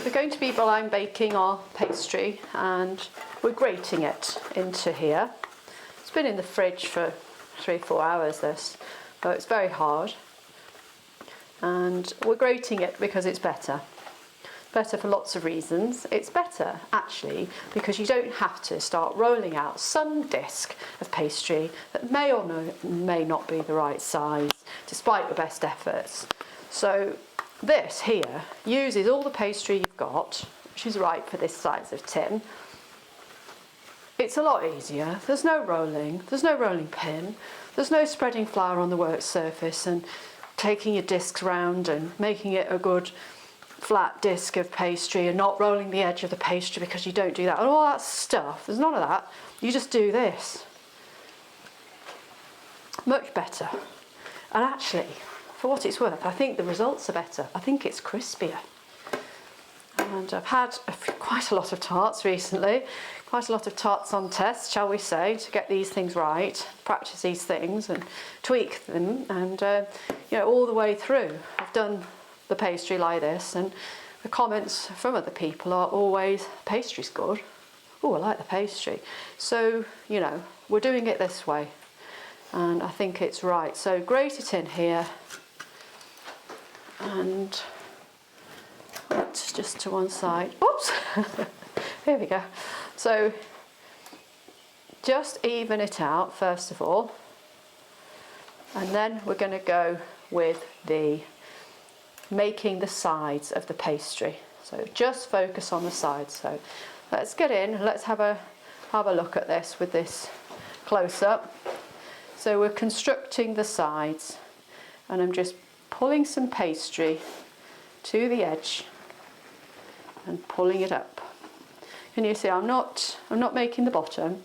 we're going to be blind baking our pastry, and we're grating it into here. It's been in the fridge for 3-4 hours, this, so it's very hard. And we're grating it because it's better. Better for lots of reasons. It's better actually because you don't have to start rolling out some disc of pastry that may or may not be the right size despite your best efforts. So this here uses all the pastry you've got, which is right for this size of tin. It's a lot easier. There's no rolling pin, there's no spreading flour on the work surface and taking your discs round and making it a good flat disc of pastry and not rolling the edge of the pastry because you don't do that and all that stuff. There's none of that. You just do this. Much better. And actually, for what it's worth, I think the results are better. I think it's crispier. And I've had quite a lot of tarts recently, quite a lot of tarts on test, shall we say, to get these things right, practice these things and tweak them, and you know, all the way through I've done the pastry like this, and the comments from other people are always, pastry's good. Oh, I like the pastry. So, you know, we're doing it this way, and I think it's right. So grate it in here, and that's just to one side. Oops! Here we go. So just even it out first of all, and then we're going to go with the making the sides of the pastry. So just focus on the sides. So let's get in, let's have a look at this with this close up. So we're constructing the sides, and I'm just pulling some pastry to the edge and pulling it up. Can you see I'm not making the bottom,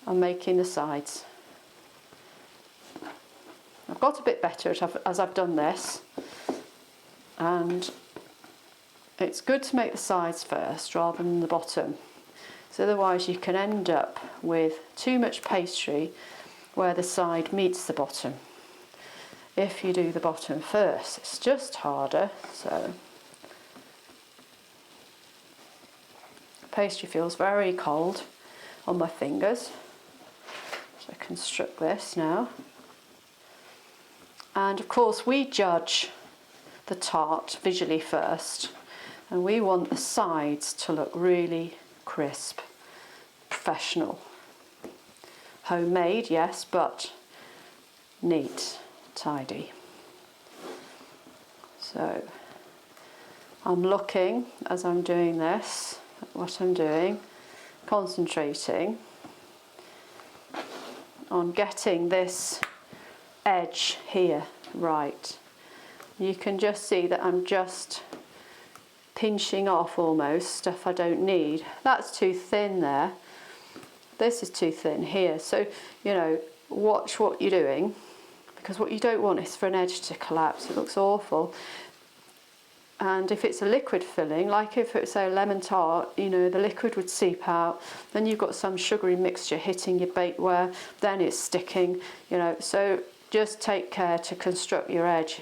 I'm making the sides. I've got a bit better as I've done this, and it's good to make the sides first rather than the bottom, so otherwise you can end up with too much pastry where the side meets the bottom. If you do the bottom first, it's just harder. So pastry feels very cold on my fingers, so I construct this now. And of course we judge the tart visually first, and we want the sides to look really crisp, professional. Homemade, yes, but neat, tidy. So I'm looking as I'm doing this at what I'm doing, concentrating on getting this edge here right. You can just see that I'm just pinching off almost stuff I don't need. That's too thin there. This is too thin here. So, you know, watch what you're doing, because what you don't want is for an edge to collapse. It looks awful. And if it's a liquid filling, like if it's a lemon tart, you know, the liquid would seep out, then you've got some sugary mixture hitting your bakeware, then it's sticking, you know, so just take care to construct your edge.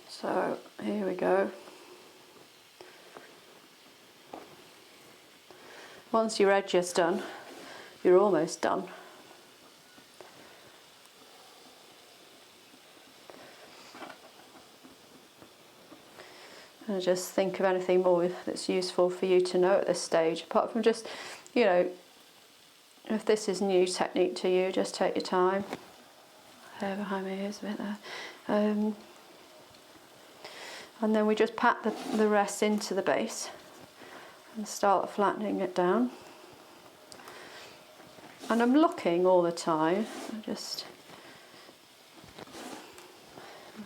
So here we go. Once your edge is done, you're almost done. And just think of anything more that's useful for you to know at this stage, apart from just, you know, if this is new technique to you, just take your time. Hair behind my ears a bit there. And then we just pat the rest into the base and start flattening it down. And I'm looking all the time, my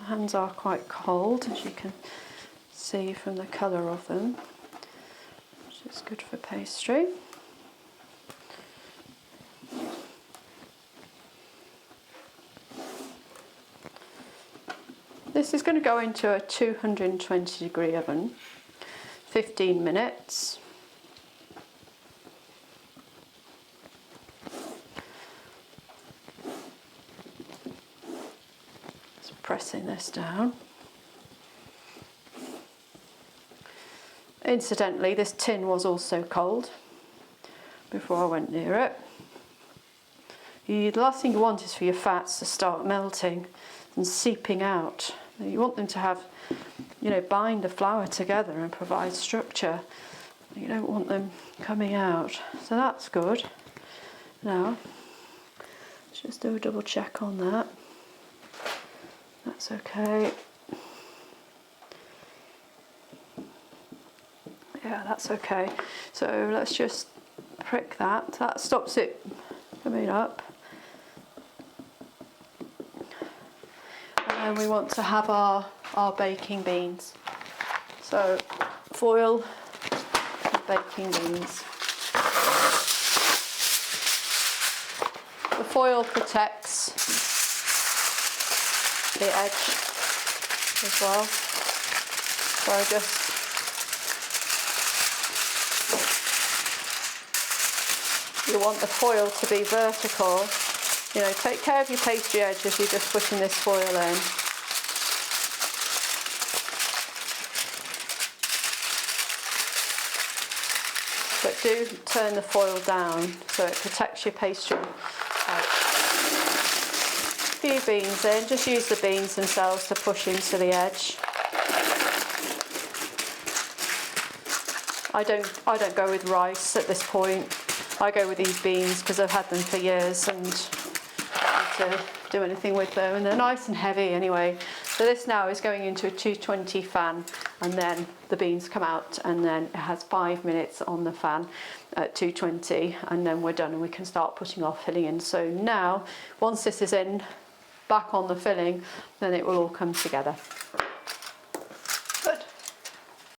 hands are quite cold, as you can see from the colour of them, which is good for pastry. This is going to go into a 220 degree oven, 15 minutes. pressing this down. Incidentally, this tin was also cold before I went near it. The last thing you want is for your fats to start melting and seeping out. You want them to have, you know, bind the flour together and provide structure. You don't want them coming out. So that's good. Now, let's just do a double check on that. That's okay. Yeah, that's okay. So let's just prick that. That stops it coming up. And then we want to have our baking beans. So foil and baking beans. The foil protects the edge as well. So I just you want the foil to be vertical. You know, take care of your pastry edge as you're just putting this foil in. But do turn the foil down so it protects your pastry edge. A few beans in, just use the beans themselves to push into the edge. I don't go with rice at this point. I go with these beans because I've had them for years and I don't need to do anything with them, and they're nice and heavy anyway. So this now is going into a 220 fan, and then the beans come out, and then it has 5 minutes on the fan at 220, and then we're done and we can start putting our filling in. So now, once this is in, back on the filling, then it will all come together.